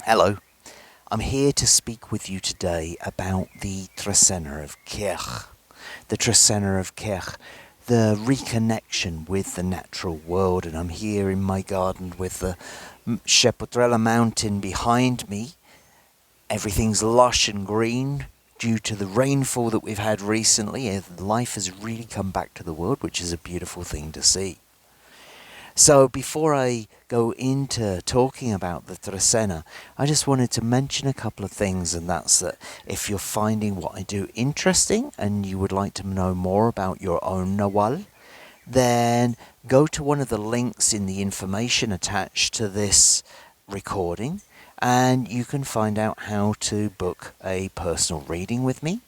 Hello, I'm here to speak with you today about the Trecena of Kej. The Trecena of Kej, the reconnection with the natural world, and I'm here in my garden with the Shepotrella mountain behind me. Everything's lush and green due to the rainfall that we've had recently. Life has really come back to the world, which is a beautiful thing to see. So before I go into talking about the Trecena, I just wanted to mention a couple of things, and that's that if you're finding what I do interesting and you would like to know more about your own Nawal, then go to one of the links in the information attached to this recording and you can find out how to book a personal reading with me.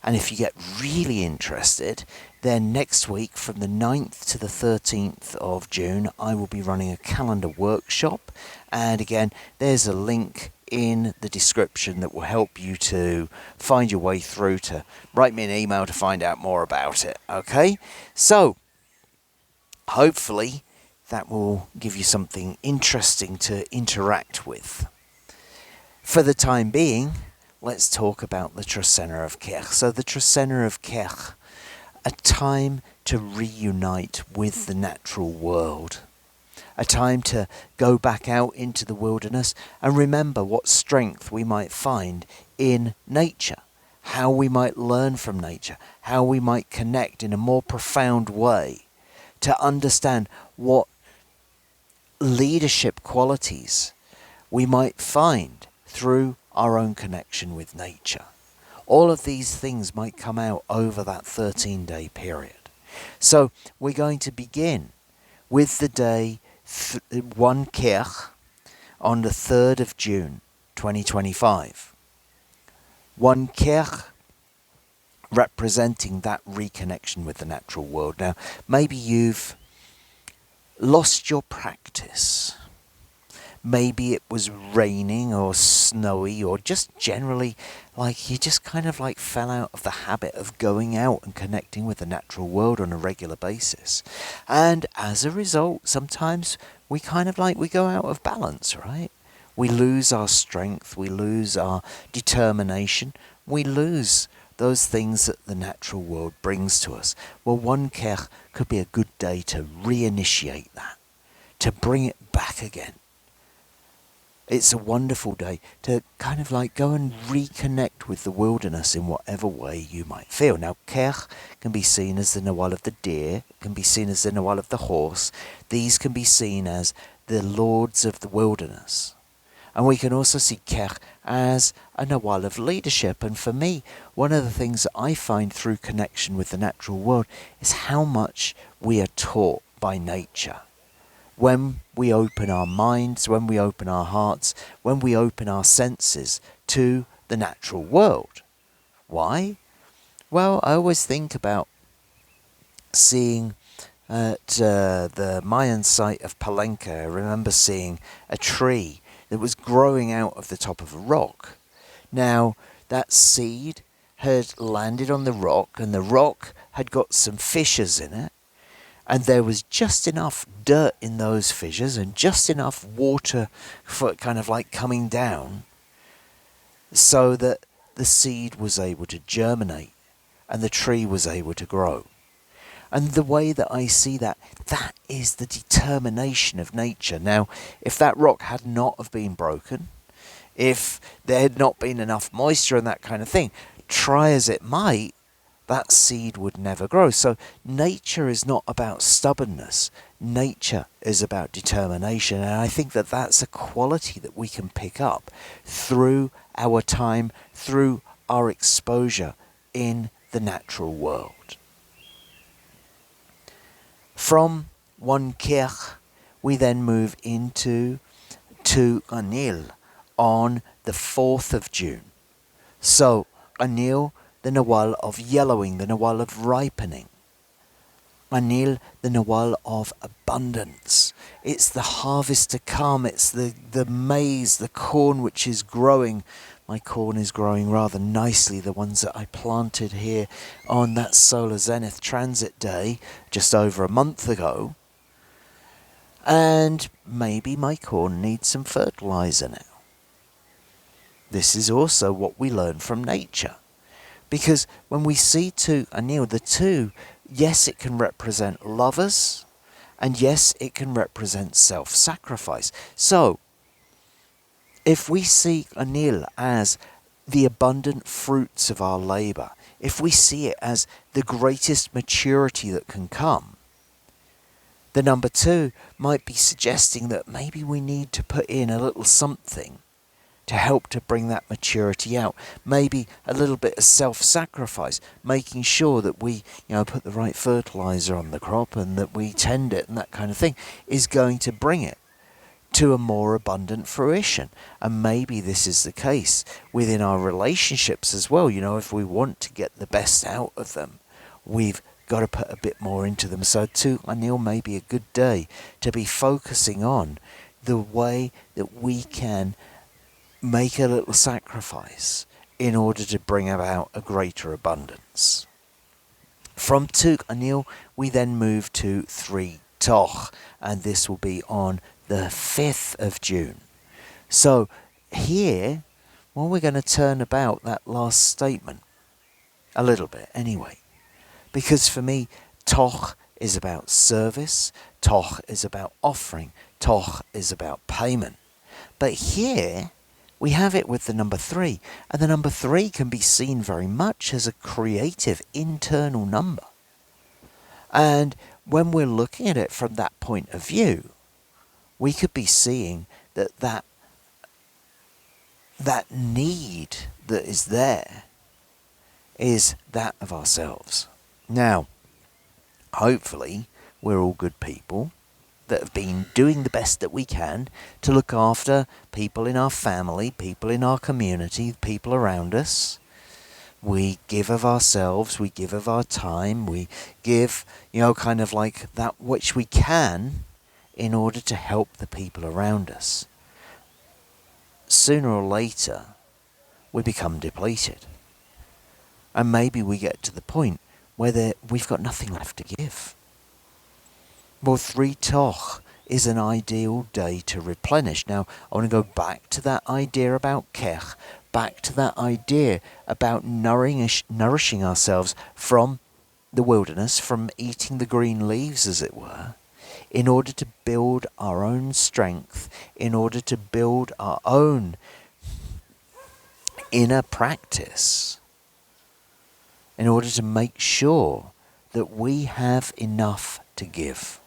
And if you get really interested, then next week from the 9th to the 13th of June, I will be running a calendar workshop. And again, there's a link in the description that will help you to find your way through to write me an email to find out more about it. Okay? So, hopefully that will give you something interesting to interact with. For the time being, let's talk about the Trecena of Kej. So the Trecena of Kej, a time to reunite with the natural world. A time to go back out into the wilderness and remember what strength we might find in nature. How we might learn from nature. How we might connect in a more profound way. To understand what leadership qualities we might find through our own connection with nature. All of these things might come out over that 13-day period. So we're going to begin with the day 1 Kej on the 3rd of June 2025. 1 Kej representing that reconnection with the natural world. Now, maybe you've lost your practice. Maybe it was raining or snowy or just generally like you just kind of like fell out of the habit of going out and connecting with the natural world on a regular basis. And as a result, sometimes we kind of like we go out of balance, right? We lose our strength, we lose our determination, we lose those things that the natural world brings to us. Well, 1 Kej could be a good day to reinitiate that, to bring it back again. It's a wonderful day to kind of like go and reconnect with the wilderness in whatever way you might feel. Now, Kej can be seen as the Nawal of the deer, it can be seen as the Nawal of the horse. These can be seen as the lords of the wilderness. And we can also see Kej as a Nawal of leadership. And for me, one of the things that I find through connection with the natural world is how much we are taught by nature. When we open our minds, when we open our hearts, when we open our senses to the natural world. Why? Well, I always think about seeing at the Mayan site of Palenque. I remember seeing a tree that was growing out of the top of a rock. Now, that seed had landed on the rock, and the rock had got some fissures in it. And there was just enough dirt in those fissures and just enough water for kind of like coming down so that the seed was able to germinate and the tree was able to grow. And the way that I see that, that is the determination of nature. Now, if that rock had not have been broken, if there had not been enough moisture and that kind of thing, try as it might, that seed would never grow. So nature is not about stubbornness. Nature is about determination. And I think that that's a quality that we can pick up through our time, through our exposure in the natural world. From 1 Kej, we then move into Anil on the 4th of June. So Anil, the Nawal of yellowing, the Nawal of ripening. Anil, the Nawal of abundance. It's the harvest to come. It's the maize, the corn which is growing. My corn is growing rather nicely, the ones that I planted here on that solar zenith transit day just over a month ago. And maybe my corn needs some fertilizer now. this is also what we learn from nature. Because when we see two Anil, the two, yes, it can represent lovers, and yes, it can represent self-sacrifice. So, if we see Anil as the abundant fruits of our labour, if we see it as the greatest maturity that can come, the number two might be suggesting that maybe we need to put in a little something to help to bring that maturity out. Maybe a little bit of self-sacrifice, making sure that we, put the right fertiliser on the crop and that we tend it and that kind of thing is going to bring it to a more abundant fruition. And maybe this is the case within our relationships as well. If we want to get the best out of them, we've got to put a bit more into them. So too, Anil, may be a good day to be focusing on the way that we can make a little sacrifice in order to bring about a greater abundance. From Tug Anil, we then move to 3 Toch, and this will be on the 5th of June. So here, we're going to turn about that last statement a little bit anyway. Because for me, Toch is about service, Toch is about offering, Toch is about payment. But here, we have it with the number 3, and the number 3 can be seen very much as a creative internal number. And when we're looking at it from that point of view, we could be seeing that need that is there is that of ourselves. Now, hopefully, we're all good people that have been doing the best that we can to look after people in our family, people in our community, people around us. We give of ourselves, we give of our time, we give, kind of like that which we can in order to help the people around us. Sooner or later, we become depleted. And maybe we get to the point where we've got nothing left to give. Well, 3 Toch is an ideal day to replenish. Now, I want to go back to that idea about Kej, back to that idea about nourishing ourselves from the wilderness, from eating the green leaves, as it were, in order to build our own strength, in order to build our own inner practice, in order to make sure that we have enough to give.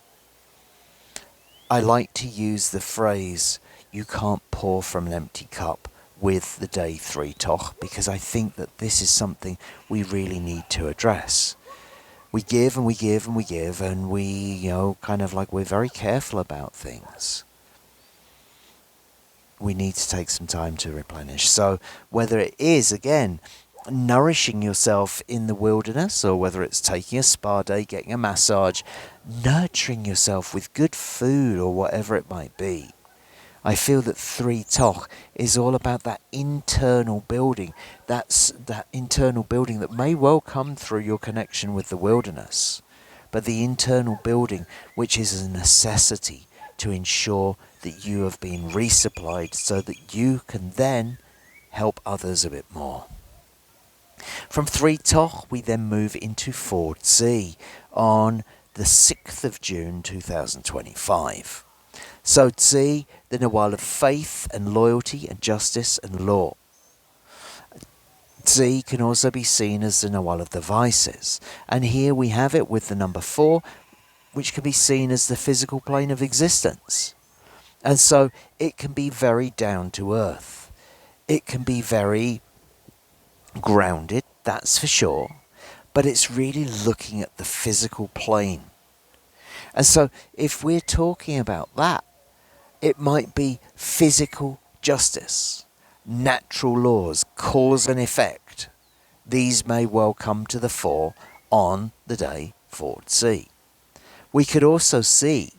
I like to use the phrase, you can't pour from an empty cup, with the day 3 Toch, because I think that this is something we really need to address. We give and we give and we give, and we, we're very careful about things. We need to take some time to replenish. So whether it is, again, nourishing yourself in the wilderness, or whether it's taking a spa day, getting a massage, nurturing yourself with good food or whatever it might be, I feel that 3 Toch is all about that internal building. That's that internal building that may well come through your connection with the wilderness, but the internal building which is a necessity to ensure that you have been resupplied so that you can then help others a bit more. From 3 Toch, we then move into 4 Tz'i on the 6th of June 2025. So Tz'i, the Nawal of faith and loyalty and justice and law. Tz'i can also be seen as the Nawal of the vices. And here we have it with the number 4, which can be seen as the physical plane of existence. And so it can be very down to earth. It can be very grounded, that's for sure, but it's really looking at the physical plane. And so if we're talking about that, it might be physical justice, natural laws, cause and effect. These may well come to the fore on the day 4 Tz'i. We could also see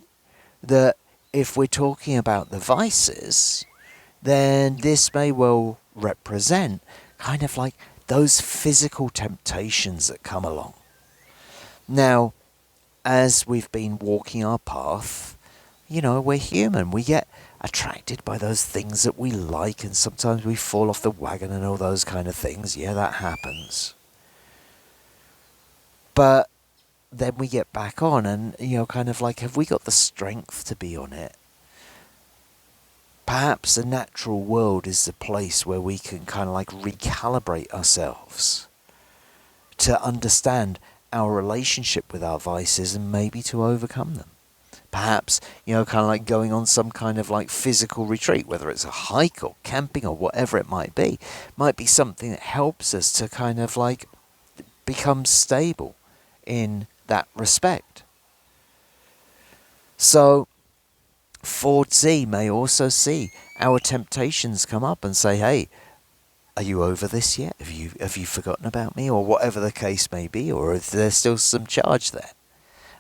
that if we're talking about the vices, then this may well represent kind of like those physical temptations that come along. Now, as we've been walking our path, we're human. We get attracted by those things that we like, and sometimes we fall off the wagon and all those kind of things. Yeah, that happens. But then we get back on and, kind of like, have we got the strength to be on it? Perhaps the natural world is the place where we can kind of like recalibrate ourselves to understand our relationship with our vices and maybe to overcome them. Perhaps, kind of like going on some kind of like physical retreat, whether it's a hike or camping or whatever it might be something that helps us to kind of like become stable in that respect. So, 4Tz'i may also see our temptations come up and say, hey, are you over this yet? Have you forgotten about me? Or whatever the case may be, or if there's still some charge there.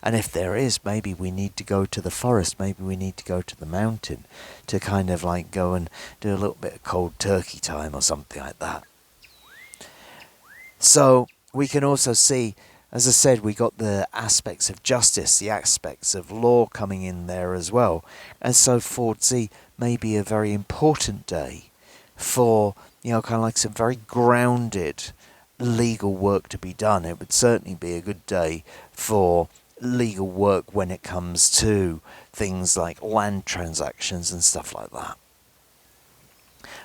And if there is, maybe we need to go to the forest, maybe we need to go to the mountain to kind of like go and do a little bit of cold turkey time or something like that. So we can also see, as I said, we got the aspects of justice, the aspects of law coming in there as well. And so 4Tz'i may be a very important day for, kind of like some very grounded legal work to be done. It would certainly be a good day for legal work when it comes to things like land transactions and stuff like that.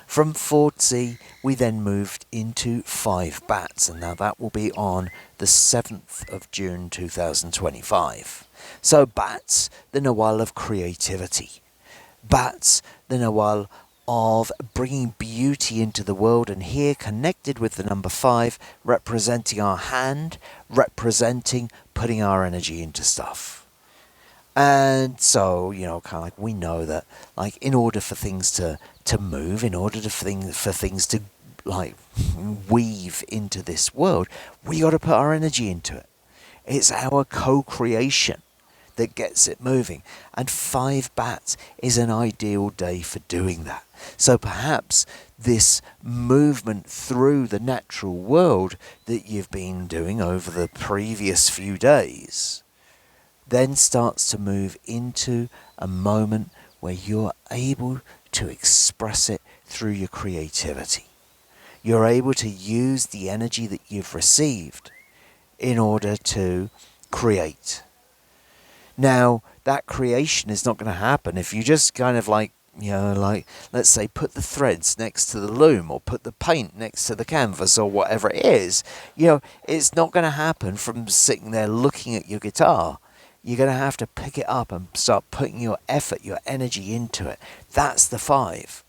From 4Tz'i, we then moved into 5 bats, and now that will be on the 7th of June 2025. So bats, the Nawal of creativity. Bats, the Nawal of bringing beauty into the world, and here connected with the number 5, representing our hand, representing putting our energy into stuff. And so, kind of like we know that, like, in order for things to move, in order for things to, like, weave into this world, we got to put our energy into it. It's our co-creation that gets it moving. And 5 bats is an ideal day for doing that. So perhaps this movement through the natural world that you've been doing over the previous few days then starts to move into a moment where you're able to express it through your creativity. You're able to use the energy that you've received in order to create. Now, that creation is not going to happen if you just kind of like, let's say put the threads next to the loom or put the paint next to the canvas or whatever it is. It's not going to happen from sitting there looking at your guitar. You're going to have to pick it up and start putting your effort, your energy into it. That's the 5.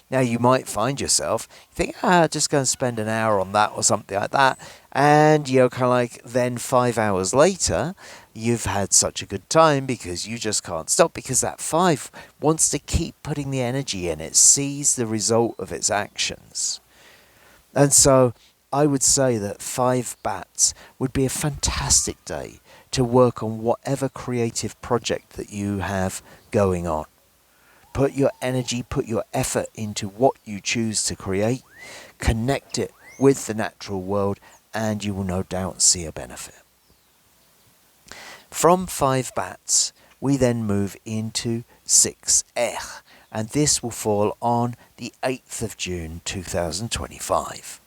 Now, you might find yourself, just going to spend an hour on that or something like that. And, kind of like then 5 hours later, you've had such a good time because you just can't stop, because that 5 wants to keep putting the energy in. It sees the result of its actions. And so I would say that 5 bats would be a fantastic day to work on whatever creative project that you have going on. Put your energy, put your effort into what you choose to create, connect it with the natural world, and you will no doubt see a benefit. From 5 bats, we then move into 6 and this will fall on the 8th of June 2025.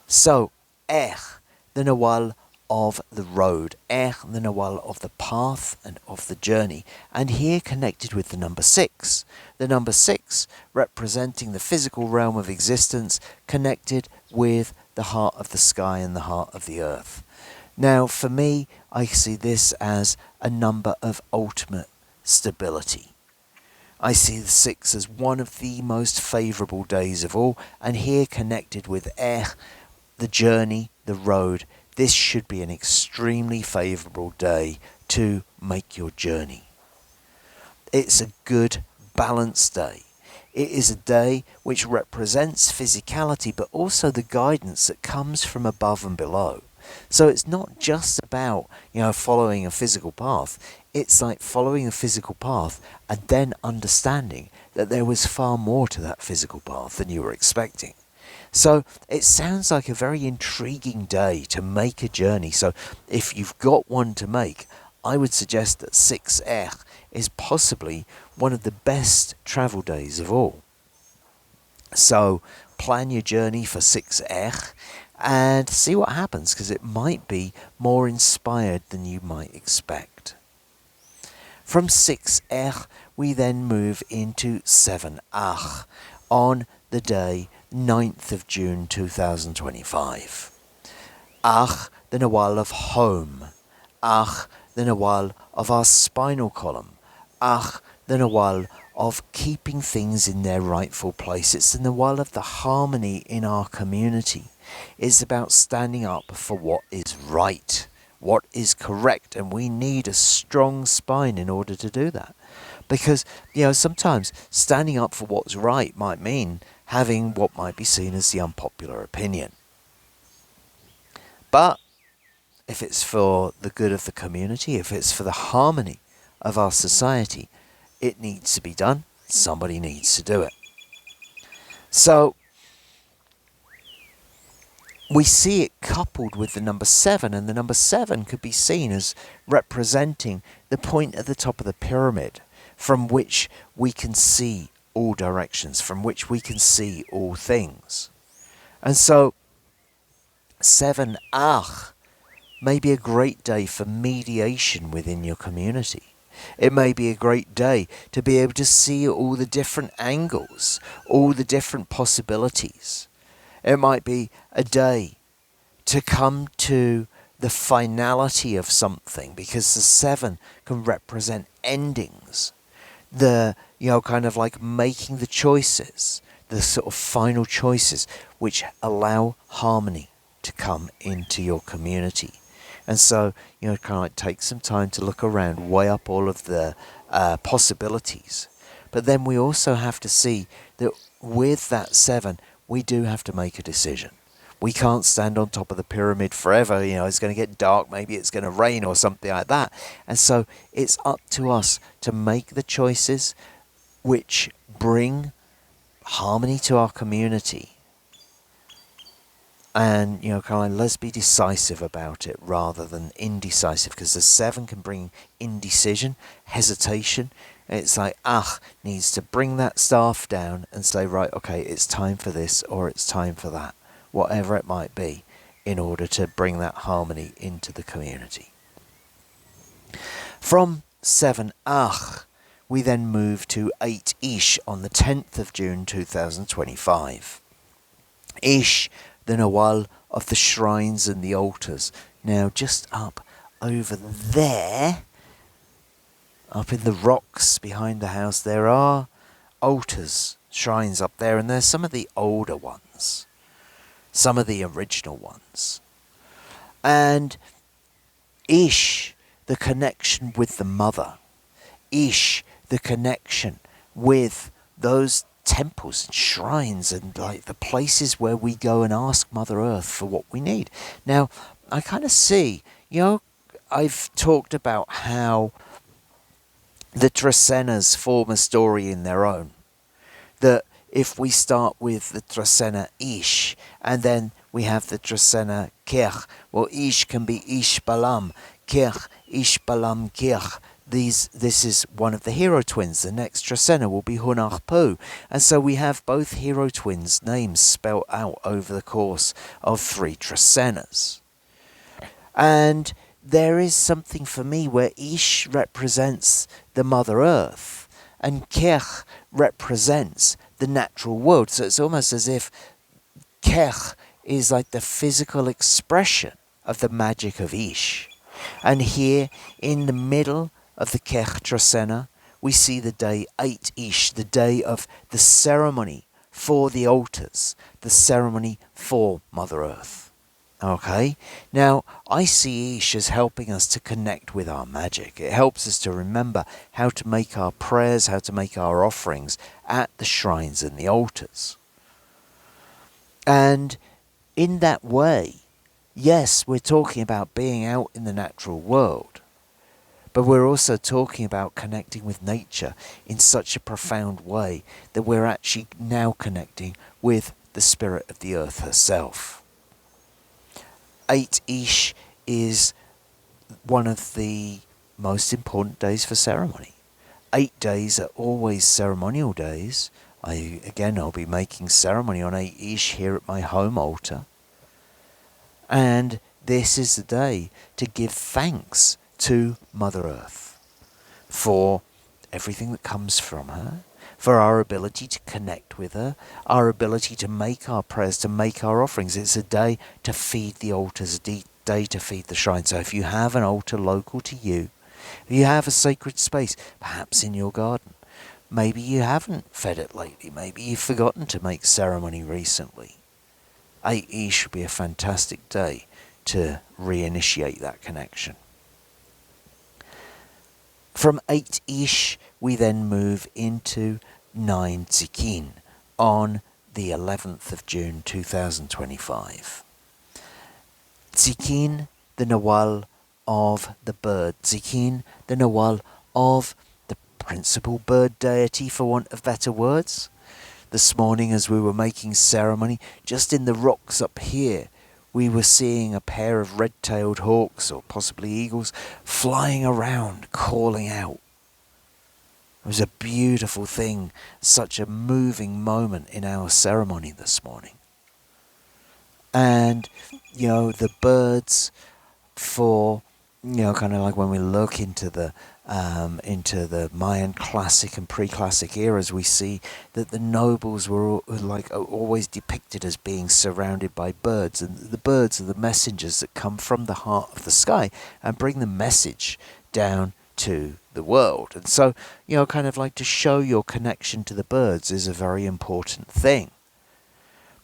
So, the Nawal of the road, the Nawal of the path and of the journey, and here connected with the number 6. The number 6 representing the physical realm of existence, connected with the heart of the sky and the heart of the earth. Now, for me, I see this as a number of ultimate stability. I see the 6 as one of the most favourable days of all, and here connected with the journey, the road. This should be an extremely favourable day to make your journey. It's a good, balanced day. It is a day which represents physicality, but also the guidance that comes from above and below. So it's not just about, following a physical path. It's like following a physical path and then understanding that there was far more to that physical path than you were expecting. So it sounds like a very intriguing day to make a journey. So if you've got one to make, I would suggest that 6 is is possibly one of the best travel days of all. So plan your journey for 6 and see what happens, because it might be more inspired than you might expect. From 6 we then move into 7 on the day 9th of June 2025. The Nawal of home. The Nawal of our spinal column. The Nawal of keeping things in their rightful place. It's the Nawal of the harmony in our community. It's about standing up for what is right, what is correct, and we need a strong spine in order to do that. Because, sometimes standing up for what's right might mean having what might be seen as the unpopular opinion. But if it's for the good of the community, if it's for the harmony of our society, it needs to be done. Somebody needs to do it. So we see it coupled with the number 7, and the number 7 could be seen as representing the point at the top of the pyramid from which we can see all directions, from which we can see all things. And so 7 may be a great day for mediation within your community. It may be a great day to be able to see all the different angles, all the different possibilities. It might be a day to come to the finality of something, because the 7 can represent endings. The, kind of like making the choices, the sort of final choices which allow harmony to come into your community. And so, kind of like take some time to look around, weigh up all of the possibilities. But then we also have to see that with that 7, we do have to make a decision. We can't stand on top of the pyramid forever. It's going to get dark. Maybe it's going to rain or something like that. And so it's up to us to make the choices which bring harmony to our community. And, kind of like, let's be decisive about it rather than indecisive, because the 7 can bring indecision, hesitation. It's like, needs to bring that staff down and say, right, okay, it's time for this or it's time for that, whatever it might be, in order to bring that harmony into the community. From 7 we then move to 8 on the 10th of June 2025. Ish, the Nawal of the shrines and the altars. Now, just up over there, up in the rocks behind the house, there are altars, shrines up there, and there's some of the older ones, some of the original ones. And Ish, the connection with the mother. Ish, the connection with those temples and shrines and like the places where we go and ask Mother Earth for what we need. Now, I kind of see, I've talked about how the Trecenas form a story in their own. That if we start with the Trecena Ish, and then we have the Trecena Kej, well, Ish can be Ish Balam, Kej, Ish Balam Kej. This is one of the hero twins. The next Trecena will be Hunach Pu. And so we have both hero twins' names spelt out over the course of 3 Trecenas. And there is something for me where Ish represents the Mother Earth and Kej represents the natural world. So it's almost as if Kej is like the physical expression of the magic of Ish. And here in the middle of the Kej Trecena, we see the day 8 Ish, the day of the ceremony for the altars, the ceremony for Mother Earth. Okay, now I see Ish as helping us to connect with our magic. It helps us to remember how to make our prayers, how to make our offerings at the shrines and the altars. And in that way, yes, we're talking about being out in the natural world, but we're also talking about connecting with nature in such a profound way that we're actually now connecting with the spirit of the earth herself. 8 Ish is one of the most important days for ceremony. 8 days are always ceremonial days. I'll be making ceremony on 8 Ish here at my home altar. And this is the day to give thanks to Mother Earth for everything that comes from her, for our ability to connect with her, our ability to make our prayers, to make our offerings. It's a day to feed the altars, a day to feed the shrine. So if you have an altar local to you, if you have a sacred space, perhaps in your garden, maybe you haven't fed it lately, maybe you've forgotten to make ceremony recently, 8E should be a fantastic day to reinitiate that connection. From 8-ish, we then move into 9 Tz'ikin on the 11th of June 2025. Tz'ikin, the Nawal of the bird. Tz'ikin, the Nawal of the principal bird deity, for want of better words. This morning, as we were making ceremony, just in the rocks up here, we were seeing a pair of red-tailed hawks, or possibly eagles, flying around, calling out. It was a beautiful thing, such a moving moment in our ceremony this morning. And, the birds for, kind of like when we look into the Mayan classic and pre-classic eras, we see that the nobles were always depicted as being surrounded by birds, and the birds are the messengers that come from the heart of the sky and bring the message down to the world. And so, kind of like to show your connection to the birds is a very important thing.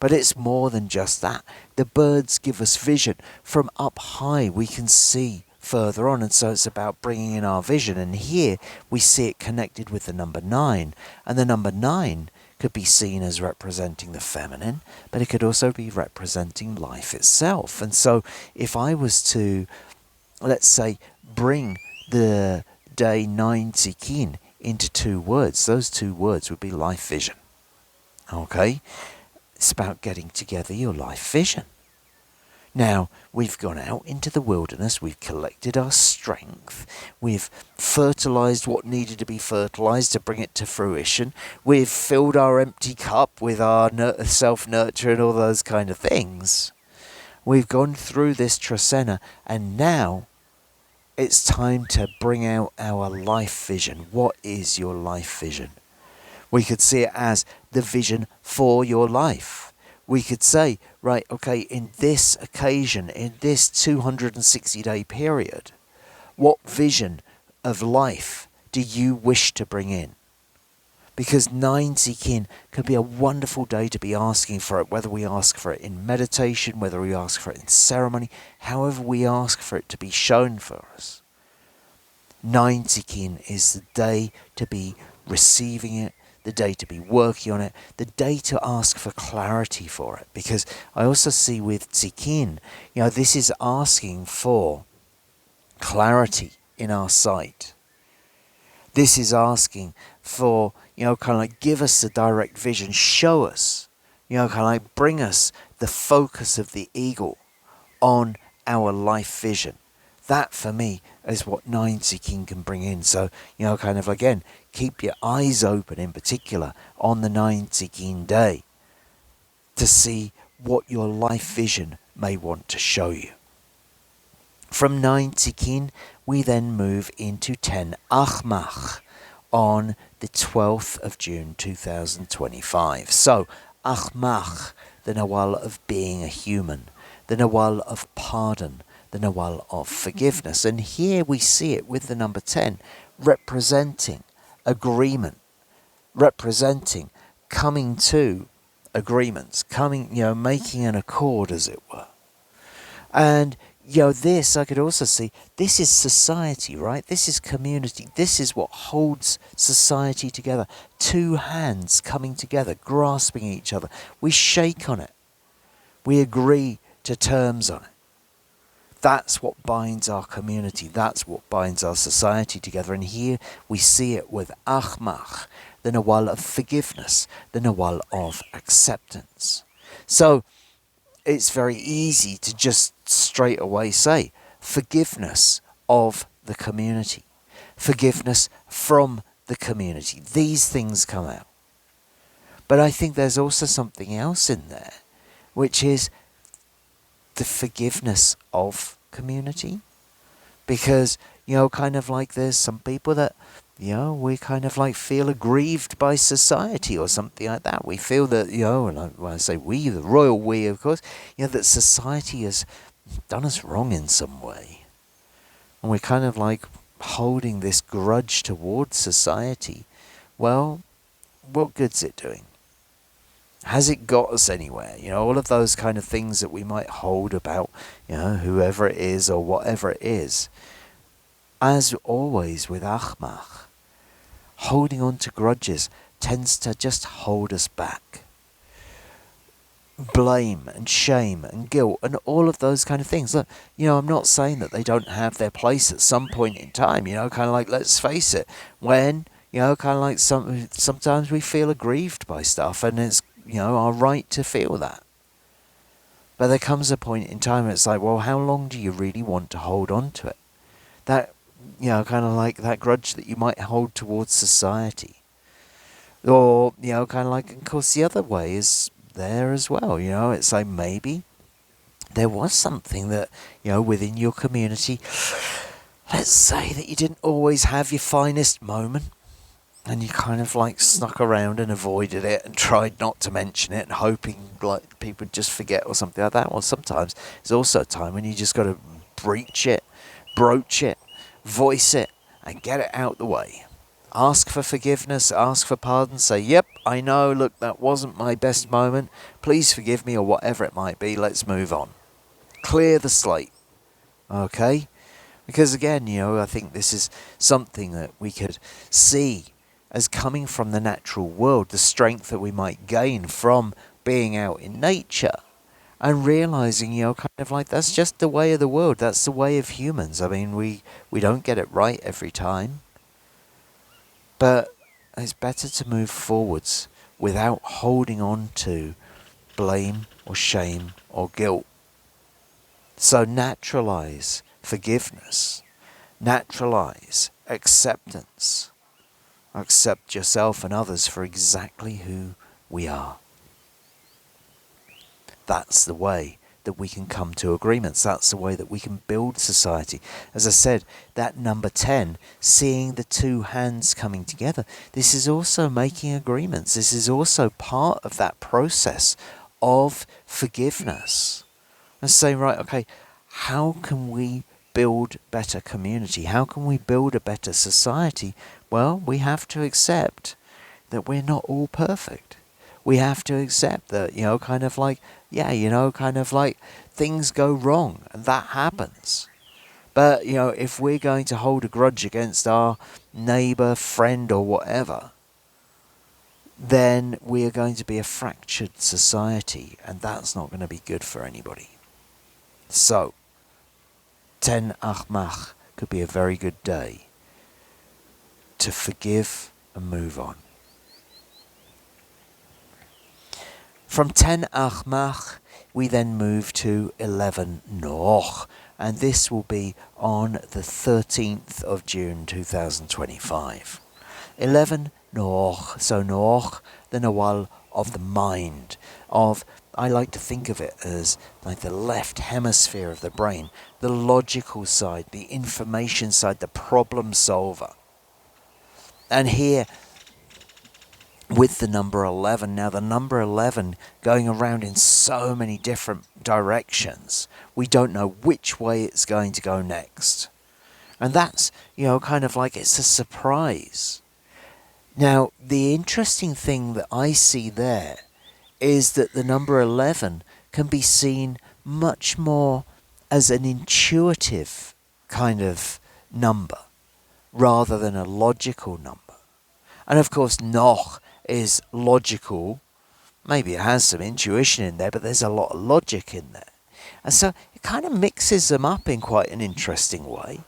But it's more than just that. The birds give us vision. From up high we can see further on, and so it's about bringing in our vision. And here we see it connected with the number 9, and the number 9 could be seen as representing the feminine, but it could also be representing life itself. And so if I was to, let's say, bring the day 9 Tz'ikin into 2 words, those 2 words would be life vision. Okay? It's about getting together your life vision. Now, we've gone out into the wilderness, we've collected our strength, we've fertilised what needed to be fertilised to bring it to fruition, we've filled our empty cup with our self-nurture and all those kind of things. We've gone through this Trecena, and now it's time to bring out our life vision. What is your life vision? We could see it as the vision for your life. We could say, right, okay, in this occasion, in this 260-day period, what vision of life do you wish to bring in? Because 9 Tz'ikin can be a wonderful day to be asking for it, whether we ask for it in meditation, whether we ask for it in ceremony, however we ask for it to be shown for us. 9 Tz'ikin is the day to be receiving it, the day to be working on it, the day to ask for clarity for it. Because I also see with Tz'ikin, this is asking for clarity in our sight. This is asking for, kind of like give us the direct vision, show us, kind of like bring us the focus of the eagle on our life vision. That, for me, is what 9 Tz'ikin can bring in. So, kind of, again, keep your eyes open, in particular, on the 9 Tz'ikin day to see what your life vision may want to show you. From 9 Tz'ikin, we then move into 10 Ajmak on the 12th of June 2025. So, Ajmak, the Nawal of being a human, the Nawal of pardon, the Nawal of forgiveness. And here we see it with the number 10, representing agreement, representing coming to agreements, making an accord, as it were. And, this I could also see, this is society, right? This is community. This is what holds society together. 2 hands coming together, grasping each other. We shake on it. We agree to terms on it. That's what binds our community. That's what binds our society together. And here we see it with Ajmak, the Nawal of forgiveness, the Nawal of acceptance. So it's very easy to just straight away say forgiveness of the community, forgiveness from the the community. These things come out. But I think there's also something else in there, which is the forgiveness of community. Because, kind of like there's some people that, we kind of like feel aggrieved by society or something like that. We feel that, and when I say we, the royal we, of course, that society has done us wrong in some way. And we're kind of like holding this grudge towards society. Well, what good's it doing? Has it got us anywhere? All of those kind of things that we might hold about, whoever it is or whatever it is. As always with Ajmak, holding on to grudges tends to just hold us back. Blame and shame and guilt and all of those kind of things. Look, I'm not saying that they don't have their place at some point in time, kind of like, let's face it, when, kind of like sometimes we feel aggrieved by stuff, and it's, our right to feel that. But there comes a point in time where it's like, well, how long do you really want to hold on to it? That, kind of like that grudge that you might hold towards society. Or, kind of like, of course, the other way is there as well. It's like maybe there was something that, within your community, let's say that you didn't always have your finest moment, and you kind of like snuck around and avoided it and tried not to mention it and hoping like people would just forget or something like that. Well, sometimes there's also a time when you just got to broach it, voice it, and get it out the way. Ask for forgiveness, ask for pardon, say, yep, I know, look, that wasn't my best moment, please forgive me, or whatever it might be, let's move on. Clear the slate, okay? Because again, I think this is something that we could see as coming from the natural world, the strength that we might gain from being out in nature, and realizing, kind of like that's just the way of the world, that's the way of humans. I mean, we don't get it right every time, but it's better to move forwards without holding on to blame or shame or guilt. So naturalize forgiveness, naturalize acceptance. Accept yourself and others for exactly who we are. That's the way that we can come to agreements. That's the way that we can build society. As I said, that number 10, seeing the two hands coming together, this is also making agreements. This is also part of that process of forgiveness. And saying, right, okay, how can we build better community? How can we build a better society? Well, we have to accept that we're not all perfect. We have to accept that, kind of like, kind of like things go wrong, and that happens. But, if we're going to hold a grudge against our neighbour, friend, or whatever, then we are going to be a fractured society, and that's not going to be good for anybody. So, 10 Ajmak could be a very good day to forgive and move on. From 10 Ajmak, we then move to 11 Noach, and this will be on the 13th of June 2025. 11 Noach, so Noach, the Nawal of the mind, I like to think of it as like the left hemisphere of the brain, the logical side, the information side, the problem solver. And here, with the number 11, now the number 11 going around in so many different directions, we don't know which way it's going to go next. And that's, kind of like it's a surprise. Now, the interesting thing that I see there is that the number 11 can be seen much more as an intuitive kind of number rather than a logical number. And of course, Noch is logical. Maybe it has some intuition in there, but there's a lot of logic in there. And so it kind of mixes them up in quite an interesting way.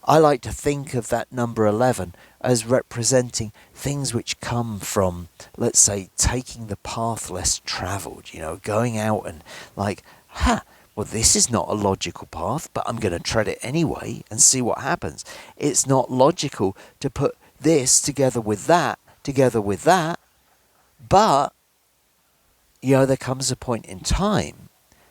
I like to think of that number 11 as representing things which come from, let's say, taking the path less travelled, going out and like, well, this is not a logical path, but I'm going to tread it anyway and see what happens. It's not logical to put this together with that, but, there comes a point in time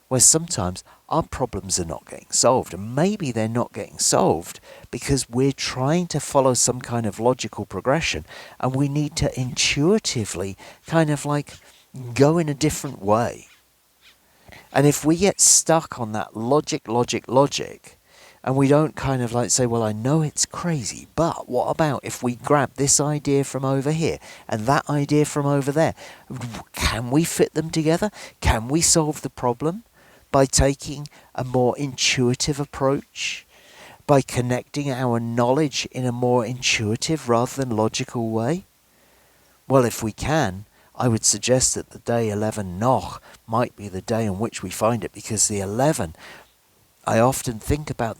where sometimes our problems are not getting solved. And maybe they're not getting solved because we're trying to follow some kind of logical progression and we need to intuitively kind of like go in a different way. And if we get stuck on that logic, and we don't kind of like say, well, I know it's crazy, but what about if we grab this idea from over here and that idea from over there? Can we fit them together? Can we solve the problem by taking a more intuitive approach? By connecting our knowledge in a more intuitive rather than logical way? Well, if we can, I would suggest that the day 11 Noch might be the day in which we find it, because the 11, I often think about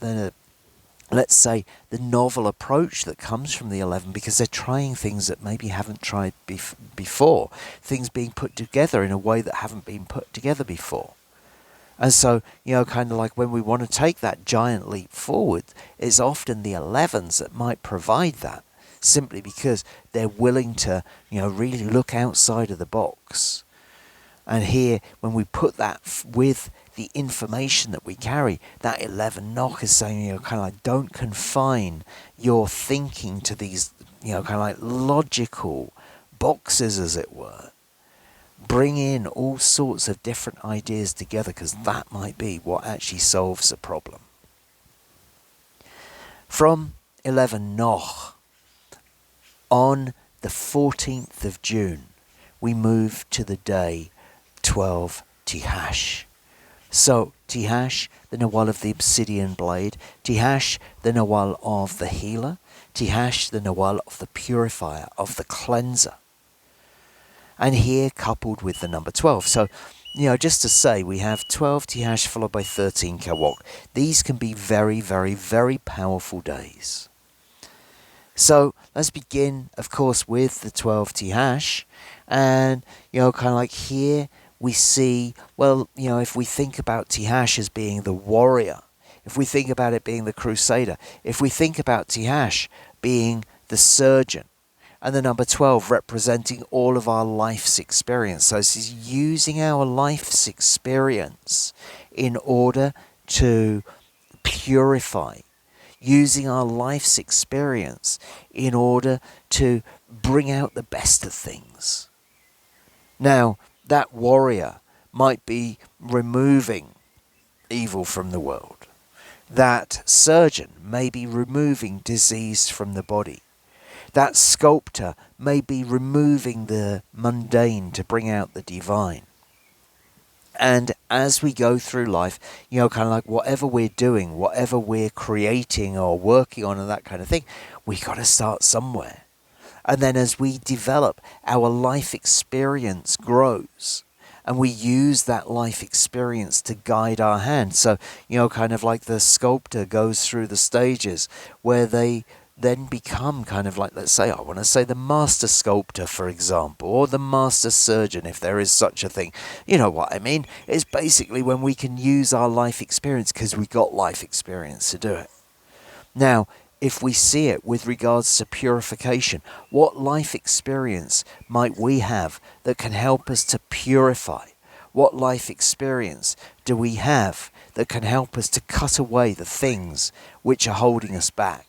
let's say, the novel approach that comes from the 11, because they're trying things that maybe haven't tried before, things being put together in a way that haven't been put together before. And so, kind of like when we want to take that giant leap forward, it's often the 11s that might provide that, simply because they're willing to, really look outside of the box. And here, when we put that with the information that we carry, that 11 knock is saying, kind of like, don't confine your thinking to these, kind of like logical boxes, as it were. Bring in all sorts of different ideas together, because that might be what actually solves the problem. From 11 Noch, on the 14th of June, we move to the day 12 Tijax. So, Tijax, the Nawal of the obsidian blade, Tijax, the Nawal of the healer, Tijax, the Nawal of the purifier, of the cleanser. And here coupled with the number 12. So, just to say, we have 12 Tijax followed by 13 Kawok. These can be very, very, very powerful days. So let's begin, of course, with the 12 Tijax. And, kind of like here we see, well, if we think about Tijax as being the warrior, if we think about it being the crusader, if we think about Tijax being the surgeon, and the number 12 representing all of our life's experience. So this is using our life's experience in order to purify, using our life's experience in order to bring out the best of things. Now, that warrior might be removing evil from the world. That surgeon may be removing disease from the body. That sculptor may be removing the mundane to bring out the divine. And as we go through life, kind of like whatever we're doing, whatever we're creating or working on and that kind of thing, we got to start somewhere. And then as we develop, our life experience grows. And we use that life experience to guide our hand. So, kind of like the sculptor goes through the stages where they then become kind of like, let's say, I want to say the master sculptor, for example, or the master surgeon, if there is such a thing. You know what I mean? It's basically when we can use our life experience because we got life experience to do it. Now, if we see it with regards to purification, what life experience might we have that can help us to purify? What life experience do we have that can help us to cut away the things which are holding us back?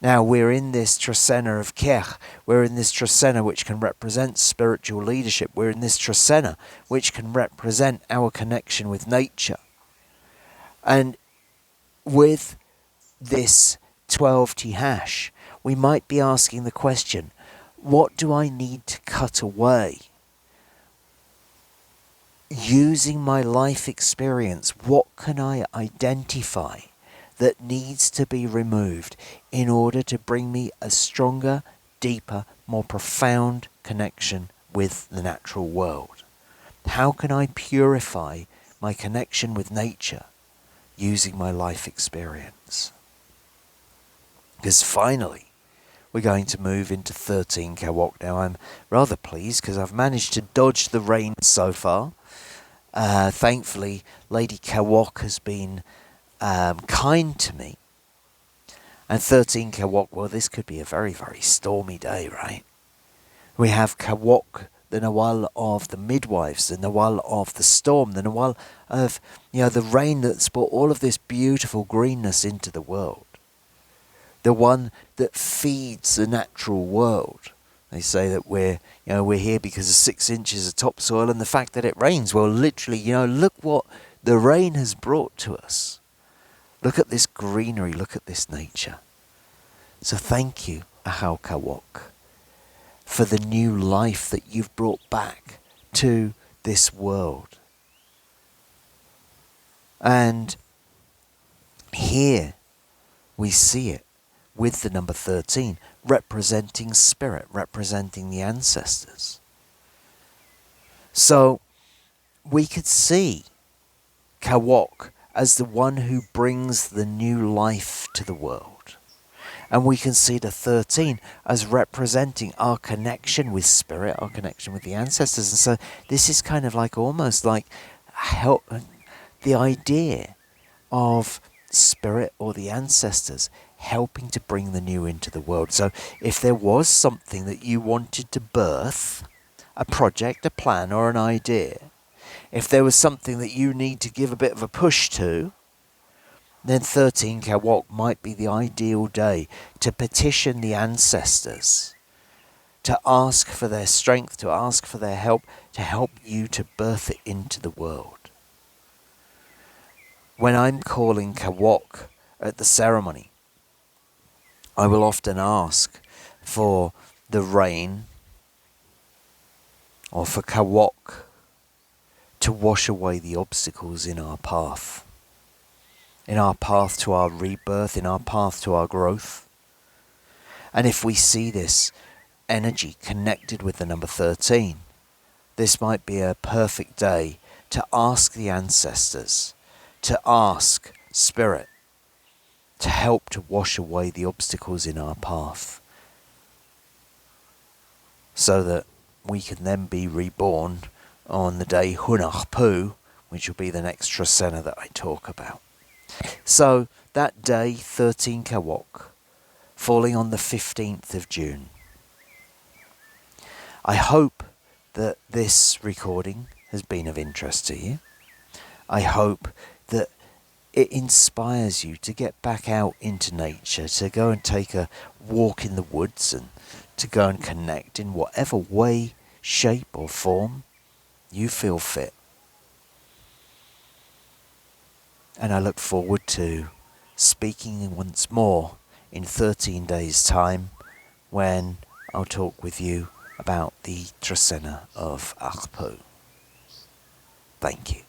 Now, we're in this Trecena of Kej. We're in this Trecena which can represent spiritual leadership. We're in this Trecena which can represent our connection with nature. And with this 12 Tijax, we might be asking the question, what do I need to cut away? Using my life experience, what can I identify that needs to be removed in order to bring me a stronger, deeper, more profound connection with the natural world? How can I purify my connection with nature using my life experience? Because finally, we're going to move into 13 Kawok. Now, I'm rather pleased because I've managed to dodge the rain so far. Thankfully, Lady Kawok has been kind to me. And 13 Kawok, well, this could be a very, very stormy day, right? We have Kawok, the Nawal of the midwives, the Nawal of the storm, the Nawal of, the rain that's brought all of this beautiful greenness into the world. The one that feeds the natural world. They say that we're here because of 6 inches of topsoil and the fact that it rains. Well, literally, look what the rain has brought to us. Look at this greenery, look at this nature. So thank you, Ahau Kawok, for the new life that you've brought back to this world. And here we see it with the number 13, representing spirit, representing the ancestors. So we could see Kawok as the one who brings the new life to the world. And we can see the 13 as representing our connection with spirit, our connection with the ancestors. And so this is kind of like almost like the idea of spirit or the ancestors helping to bring the new into the world. So if there was something that you wanted to birth, a project, a plan, or an idea, if there was something that you need to give a bit of a push to, then 13 Kawok might be the ideal day to petition the ancestors, to ask for their strength, to ask for their help, to help you to birth it into the world. When I'm calling Kawok at the ceremony, I will often ask for the rain or for Kawok to wash away the obstacles in our path to our rebirth, in our path to our growth. And if we see this energy connected with the number 13, this might be a perfect day to ask the ancestors, to ask spirit, to help to wash away the obstacles in our path, so that we can then be reborn on the day Hunach Pu, which will be the next Trecena that I talk about. So that day, 13 Kawok, falling on the 15th of June. I hope that this recording has been of interest to you. I hope that it inspires you to get back out into nature, to go and take a walk in the woods and to go and connect in whatever way, shape or form you feel fit. And I look forward to speaking once more in 13 days' time when I'll talk with you about the Trecena of Kej. Thank you.